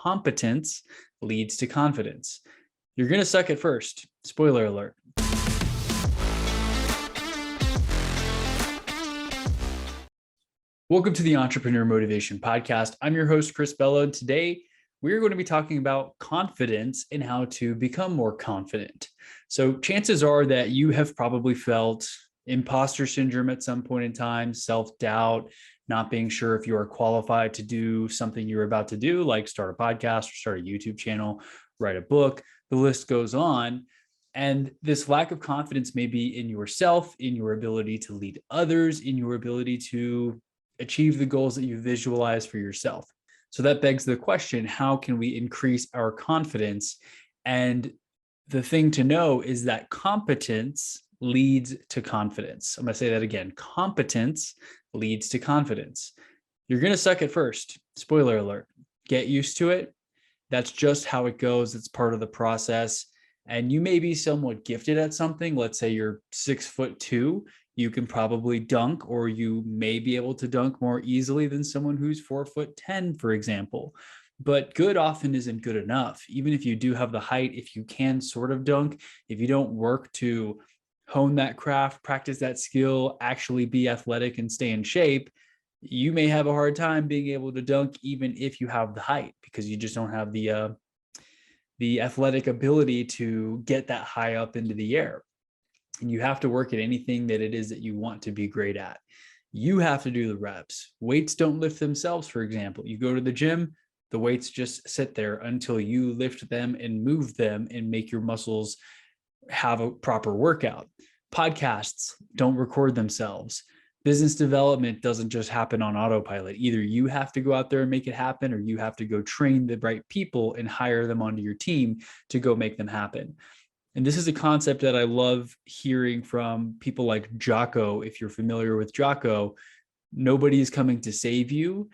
competence leads to confidence. You're going to suck at first. Spoiler alert. Welcome to the Entrepreneur Motivation Podcast. I'm your host, Chris Bello. And today we're going to be talking about confidence and how to become more confident. So chances are that you have probably felt imposter syndrome at some point in time, self-doubt, not being sure if you are qualified to do something you're about to do, like start a podcast or start a YouTube channel, write a book. The list goes on. And this lack of confidence may be in yourself, in your ability to lead others, in your ability to achieve the goals that you visualize for yourself. So that begs the question, how can we increase our confidence? And the thing to know is that competence leads to confidence. I'm going to say that again. Competence leads to confidence. You're going to suck at first. Spoiler alert. Get used to it. That's just how it goes. It's part of the process. And you may be somewhat gifted at something. Let's say you're 6'2". You can probably dunk, or you may be able to dunk more easily than someone who's 4'10", for example. But good often isn't good enough. Even if you do have the height, if you can sort of dunk, if you don't work to hone that craft, practice that skill, actually be athletic and stay in shape, you may have a hard time being able to dunk even if you have the height, because you just don't have the athletic ability to get that high up into the air. And you have to work at anything that it is that you want to be great at. You have to do the reps. Weights don't lift themselves, for example. You go to the gym, the weights just sit there until you lift them and move them and make your muscles have a proper workout. Podcasts don't record themselves. Business development doesn't just happen on autopilot. Either you have to go out there and make it happen, or you have to go train the right people and hire them onto your team to go make them happen. And this is a concept that I love hearing from people like Jocko. If you're familiar with Jocko, nobody is coming to save you.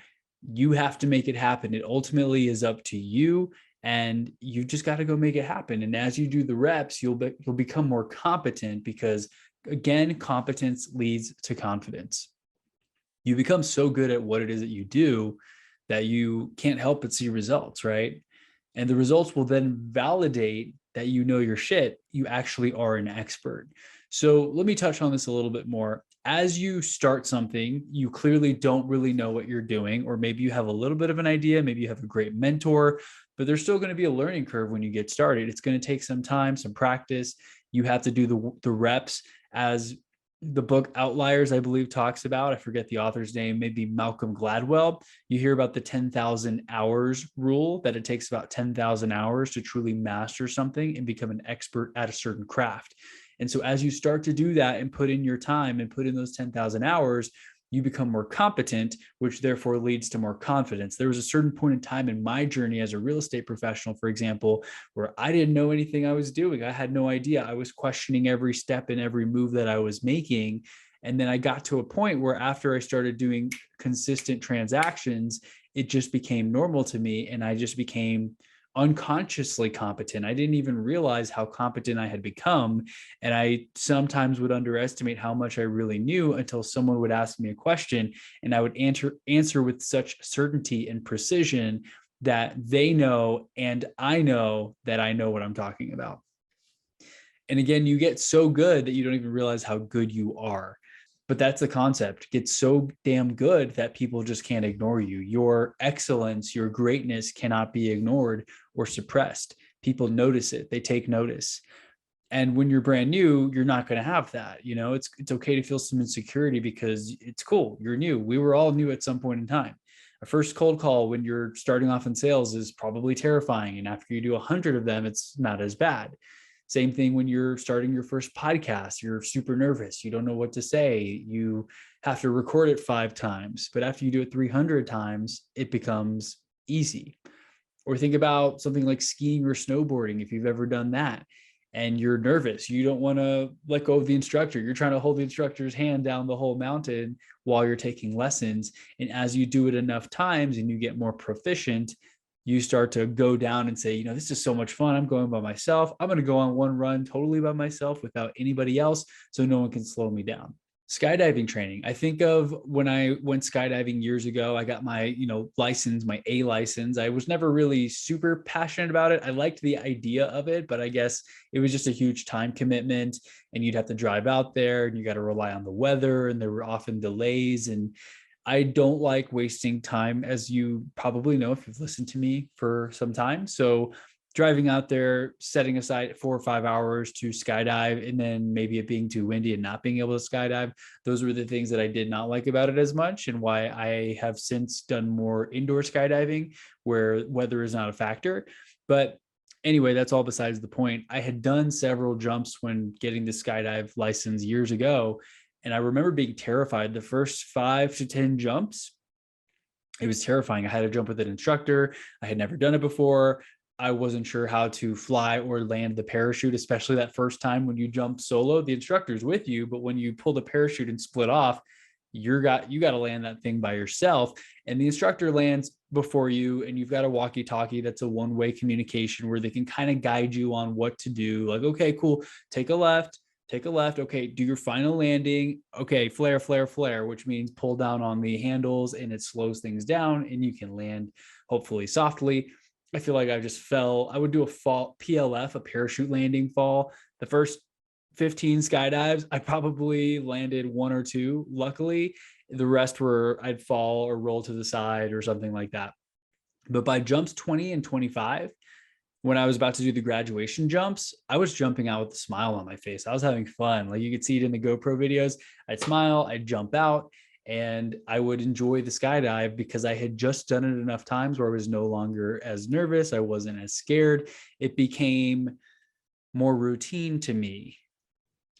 You have to make it happen. It ultimately is up to you, and you just got to go make it happen. And as you do the reps, you'll become more competent, because again, competence leads to confidence. You become so good at what it is that you do that you can't help but see results, right? And the results will then validate that you know your shit. You actually are an expert. So let me touch on this a little bit more. As you start something, you clearly don't really know what you're doing, or maybe you have a little bit of an idea, maybe you have a great mentor, but there's still going to be a learning curve when you get started. It's going to take some time, some practice. You have to do the reps, as the book Outliers, I believe, talks about. I forget the author's name, maybe Malcolm Gladwell. You hear about the 10,000 hours rule, that it takes about 10,000 hours to truly master something and become an expert at a certain craft. And so as you start to do that and put in your time and put in those 10,000 hours, you become more competent, which therefore leads to more confidence. There was a certain point in time in my journey as a real estate professional, for example, where I didn't know anything I was doing. I had no idea. I was questioning every step and every move that I was making. And then I got to a point where after I started doing consistent transactions, it just became normal to me. And I just became unconsciously competent. I didn't even realize how competent I had become. And I sometimes would underestimate how much I really knew until someone would ask me a question, and I would answer with such certainty and precision that they know and I know that I know what I'm talking about. And again, you get so good that you don't even realize how good you are. But that's the concept. Get so damn good that people just can't ignore you. Your excellence, your greatness cannot be ignored or suppressed. People notice it. They take notice. And when you're brand new, you're not going to have that. You know, it's okay to feel some insecurity, because it's cool. You're new. We were all new at some point in time. A first cold call when you're starting off in sales is probably terrifying. And after you do 100 of them, it's not as bad. Same thing when you're starting your first podcast, you're super nervous. You don't know what to say. You have to record it 5 times, but after you do it 300 times, it becomes easy. Or think about something like skiing or snowboarding. If you've ever done that and you're nervous, you don't want to let go of the instructor. You're trying to hold the instructor's hand down the whole mountain while you're taking lessons. And as you do it enough times and you get more proficient, you start to go down and say, you know, this is so much fun. I'm going by myself. I'm going to go on one run totally by myself without anybody else, so no one can slow me down. Skydiving training. I think of when I went skydiving years ago, I got my, license, my A license. I was never really super passionate about it. I liked the idea of it, but I guess it was just a huge time commitment and you'd have to drive out there and you got to rely on the weather and there were often delays. And I don't like wasting time, as you probably know if you've listened to me for some time. So driving out there, setting aside 4 or 5 hours to skydive, and then maybe it being too windy and not being able to skydive. Those were the things that I did not like about it as much, and why I have since done more indoor skydiving where weather is not a factor. But anyway, that's all besides the point. I had done several jumps when getting the skydive license years ago. And I remember being terrified the first 5 to 10 jumps. It was terrifying. I had to jump with an instructor. I had never done it before. I wasn't sure how to fly or land the parachute, especially that first time when you jump solo. The instructor's with you, but when you pull the parachute and split off, you got to land that thing by yourself. And the instructor lands before you, and you've got a walkie-talkie that's a one-way communication where they can kind of guide you on what to do. Like, okay, cool, take a left. Okay, do your final landing. Okay, flare, flare, flare, which means pull down on the handles and it slows things down and you can land hopefully softly. I feel like I just fell. I would do a fall PLF, a parachute landing fall. The first 15 skydives, I probably landed 1 or 2. Luckily, the rest were I'd fall or roll to the side or something like that. But by jumps 20 and 25, when I was about to do the graduation jumps, I was jumping out with a smile on my face. I was having fun. Like you could see it in the GoPro videos. I'd smile, I'd jump out, and I would enjoy the skydive because I had just done it enough times where I was no longer as nervous. I wasn't as scared. It became more routine to me.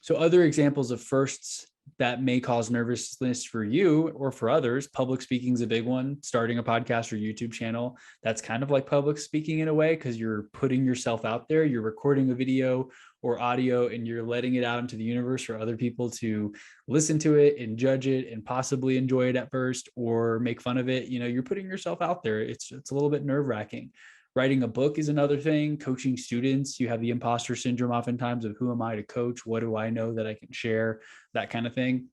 So other examples of firsts that may cause nervousness for you or for others, public speaking is a big one. Starting a podcast or YouTube channel, that's kind of like public speaking in a way, because you're putting yourself out there. You're recording a video or audio and you're letting it out into the universe for other people to listen to it and judge it and possibly enjoy it at first or make fun of it. You're putting yourself out there. It's a little bit nerve-wracking. Writing a book is another thing. Coaching students, you have the imposter syndrome oftentimes of who am I to coach? What do I know that I can share? That kind of thing.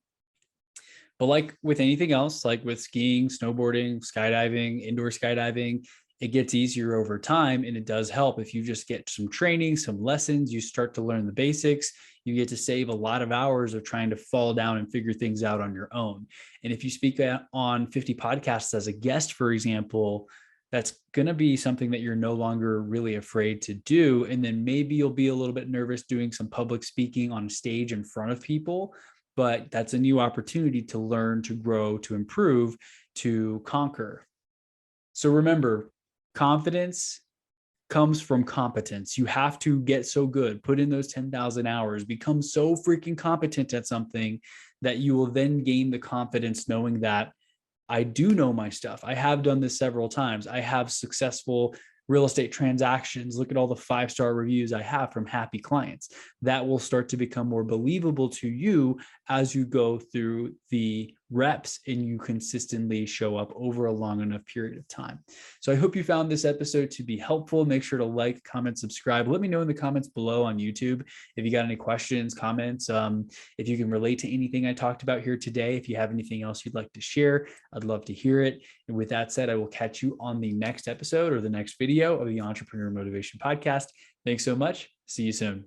But like with anything else, like with skiing, snowboarding, skydiving, indoor skydiving, it gets easier over time. And it does help if you just get some training, some lessons, you start to learn the basics, you get to save a lot of hours of trying to fall down and figure things out on your own. And if you speak on 50 podcasts as a guest, for example, that's going to be something that you're no longer really afraid to do. And then maybe you'll be a little bit nervous doing some public speaking on stage in front of people, but that's a new opportunity to learn, to grow, to improve, to conquer. So remember, confidence comes from competence. You have to get so good, put in those 10,000 hours, become so freaking competent at something that you will then gain the confidence knowing that I do know my stuff. I have done this several times. I have successful real estate transactions. Look at all the 5-star reviews I have from happy clients. That will start to become more believable to you as you go through the reps and you consistently show up over a long enough period of time. So I hope you found this episode to be helpful. Make sure to like, comment, subscribe. Let me know in the comments below on YouTube if you got any questions, comments, if you can relate to anything I talked about here today. If you have anything else you'd like to share, I'd love to hear it. And with that said, I will catch you on the next episode or the next video of the Entrepreneur Motivation Podcast. Thanks so much. See you soon.